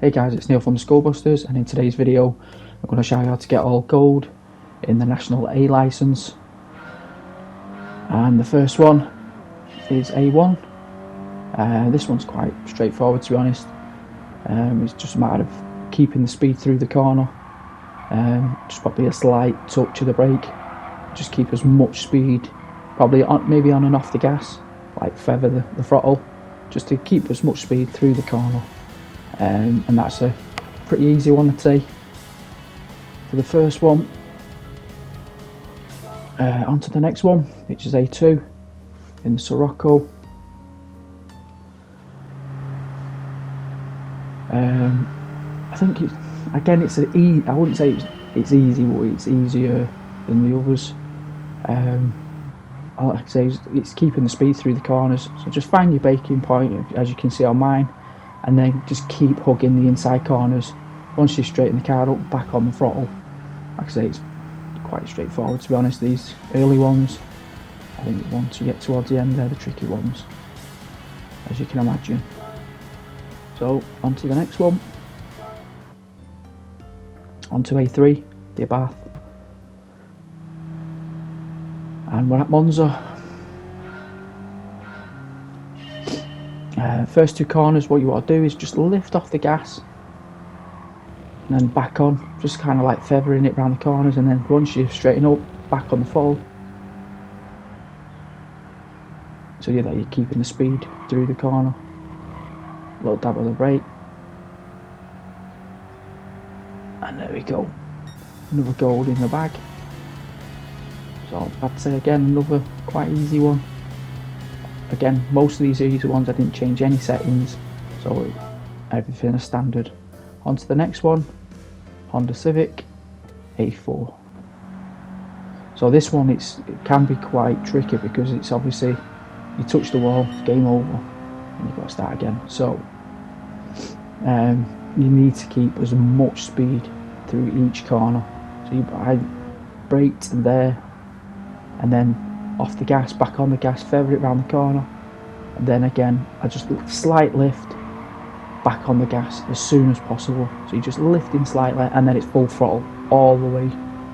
Hey guys, it's Neil from Skullbusters, and in today's video I'm going to show you how to get all gold in the National A license. And the first one is A1. This one's quite straightforward, to be honest. It's just a matter of keeping the speed through the corner. Just probably a slight touch of the brake. Just keep as much speed, probably maybe on and off the gas, like feather the throttle, just to keep as much speed through the corner. And that's a pretty easy one, I'd say, for the first one. On to the next one, which is A2 in the Sirocco. I think I wouldn't say it's easy, but it's easier than the others. Like I say, it's keeping the speed through the corners. So just find your braking point, as you can see on mine, and then just keep hugging the inside corners. Once you straighten the car up, back on the throttle. Like I say, it's quite straightforward, to be honest. These early ones, I think once you get towards the end, they're the tricky ones, as you can imagine. So on to the next one. On to A3, the Abarth. And we're at Monza. First two corners, what you want to do is just lift off the gas and then back on, just kind of like feathering it around the corners, and then once you straighten up, back on the throttle. So yeah, you're keeping the speed through the corner. A little dab of the brake. And there we go. Another gold in the bag. So I'd say again, another quite easy one. Again, most of these easy ones I didn't change any settings, so everything is standard. On to the next one, Honda Civic A4. So this one, it can be quite tricky because it's obviously, you touch the wall, it's game over, and you've got to start again. So you need to keep as much speed through each corner. So I braked there, and then off the gas, back on the gas, feather it around the corner, and then again I just slight lift, back on the gas as soon as possible. So you're just lifting slightly, and then it's full throttle all the way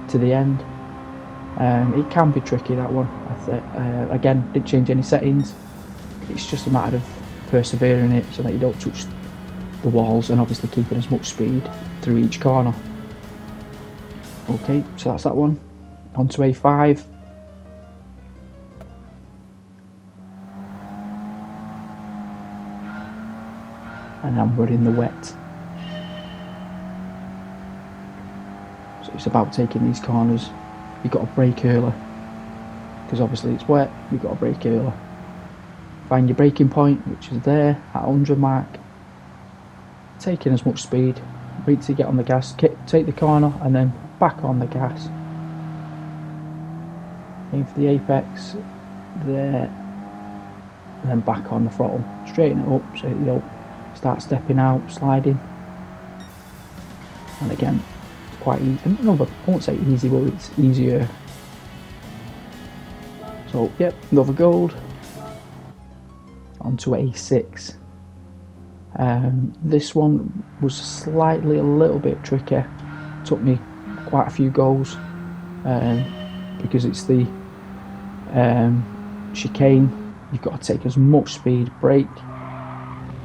to the end. It can be tricky, that one. Again, didn't change any settings. It's just a matter of persevering it so that you don't touch the walls, and obviously keeping as much speed through each corner. Okay, so that's that one. On to A5. And then we're in the wet. So it's about taking these corners. You've got to brake early, because obviously it's wet, you've got to brake early. Find your braking point, which is there at 100 mark. Taking as much speed, wait till you get on the gas, take the corner, and then back on the gas. Aim for the apex, there, and then back on the throttle. Straighten it up so you don't start stepping out, sliding. And again, it's quite easy. I won't say easy, but it's easier. So yep, another gold. On to A6. This one was a little bit tricky. Took me quite a few goes, because it's the chicane. You've got to take as much speed, brake,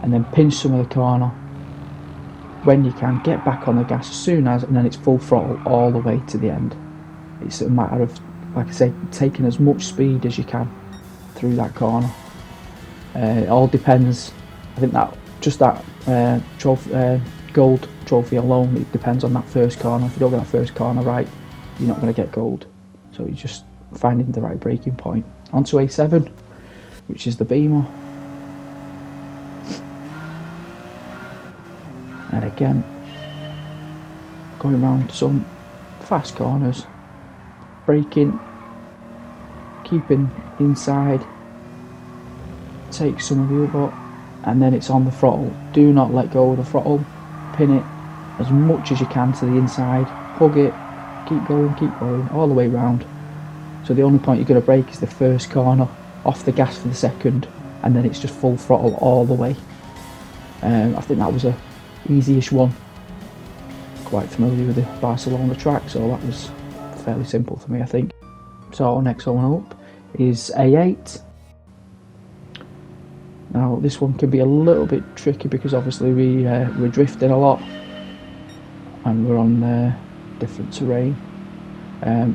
and then pinch some of the corner. When you can, get back on the gas as soon as, and then it's full throttle all the way to the end. It's a matter of, like I say, taking as much speed as you can through that corner. It all depends. I think that just that gold trophy alone, it depends on that first corner. If you don't get that first corner right, you're not going to get gold. So you're just finding the right braking point. On to A7, which is the Beamer. And again, going around some fast corners, braking, keeping inside, take some of the other, and then it's on the throttle. Do not let go of the throttle, pin it as much as you can to the inside, hug it, keep going, all the way round. So the only point you're going to brake is the first corner, off the gas for the second, and then it's just full throttle all the way. I think that was a easy-ish one. Quite familiar with the Barcelona track, so that was fairly simple for me, I think. So next one up is A8. Now this one can be a little bit tricky because obviously we're drifting a lot and we're on different terrain.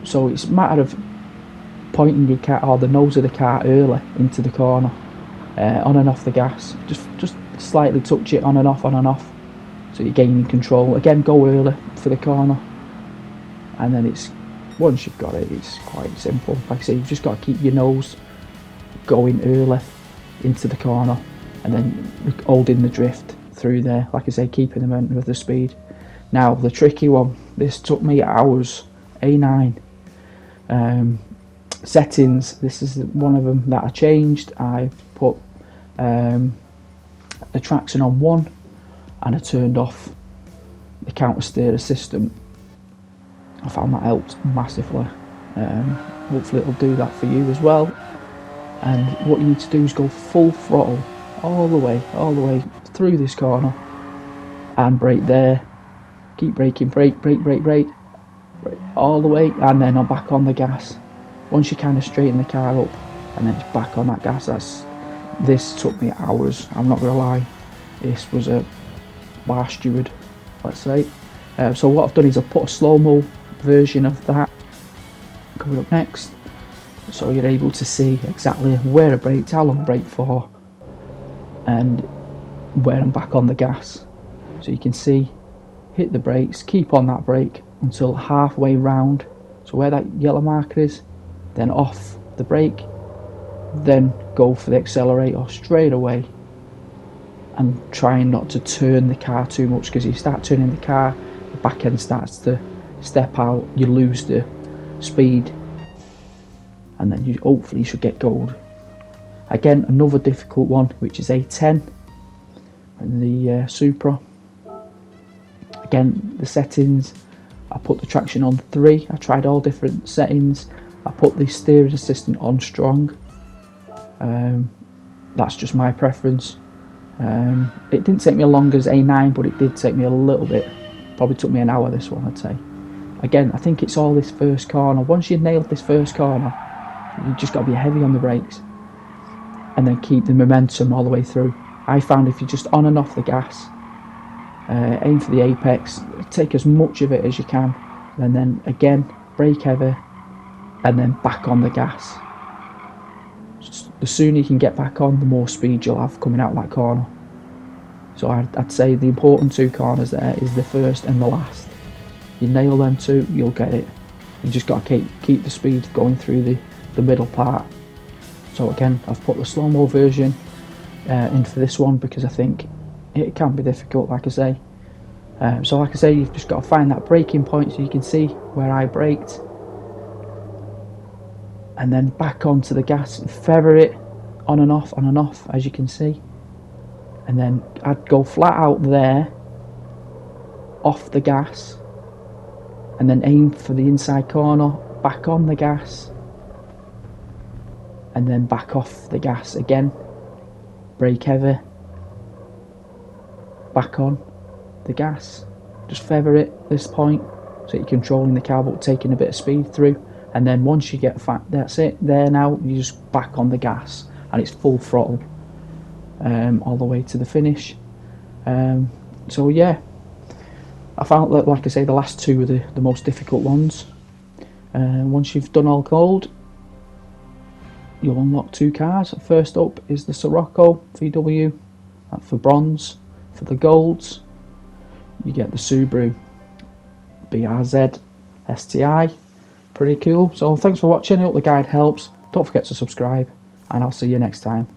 So it's a matter of pointing your car, or the nose of the car, early into the corner, on and off the gas. Just slightly touch it on and off, so you're gaining control. Again, go early for the corner, and then once you've got it, it's quite simple. Like I say, you've just got to keep your nose going early into the corner, and then holding the drift through there. Like I say, keeping the momentum of the speed. Now the tricky one. This took me hours. A9. Settings. This is one of them that I changed. I put the traction on 1, and I turned off the counter steer assistant. I found that helped massively. Hopefully it'll do that for you as well. And what you need to do is go full throttle all the way through this corner, and brake there. Keep braking, brake all the way, and then I'm back on the gas. Once you kind of straighten the car up, and then it's back on that gas. This took me hours, I'm not gonna lie. This was a bar steward, let's say. So what I've done is I've put a slow-mo version of that coming up next, so you're able to see exactly where I braked, how long I braked for, and where I'm back on the gas. So you can see, hit the brakes, keep on that brake until halfway round, so where that yellow marker is, then off the brake, then go for the accelerator straight away, and trying not to turn the car too much, because you start turning the car, the back end starts to step out, you lose the speed, and then you hopefully should get gold. Again, another difficult one, which is A10 and the Supra. Again, the settings, I put the traction on 3. I tried all different settings. I put the steering assistant on strong. That's just my preference. It didn't take me as long as A9, but it did take me a little bit. Probably took me an hour, this one, I'd say. Again, I think it's all this first corner. Once you've nailed this first corner, you just got to be heavy on the brakes, and then keep the momentum all the way through. I found if you're just on and off the gas, aim for the apex, take as much of it as you can, and then again brake heavy, and then back on the gas. The sooner you can get back on, the more speed you'll have coming out of that corner. So I'd say the important 2 corners there is the first and the last. You nail them 2, you'll get it. You just got to keep the speed going through the middle part. So again, I've put the slow-mo version in for this one, because I think it can be difficult, like I say. So like I say, you've just got to find that braking point, so you can see where I braked, and then back onto the gas and feather it on and off, as you can see. And then I'd go flat out there, off the gas, and then aim for the inside corner, back on the gas, and then back off the gas again, brake heavy, back on the gas. Just feather it at this point, so you're controlling the car but taking a bit of speed through. And then once you get that's it, there now, you just back on the gas, and it's full throttle all the way to the finish. So yeah, I found that, like I say, the last 2 are the most difficult ones. Once you've done all gold, you'll unlock 2 cars. First up is the Sirocco VW, for bronze. For the golds, you get the Subaru BRZ STI. Pretty cool. So thanks for watching. I hope the guide helps. Don't forget to subscribe, and I'll see you next time.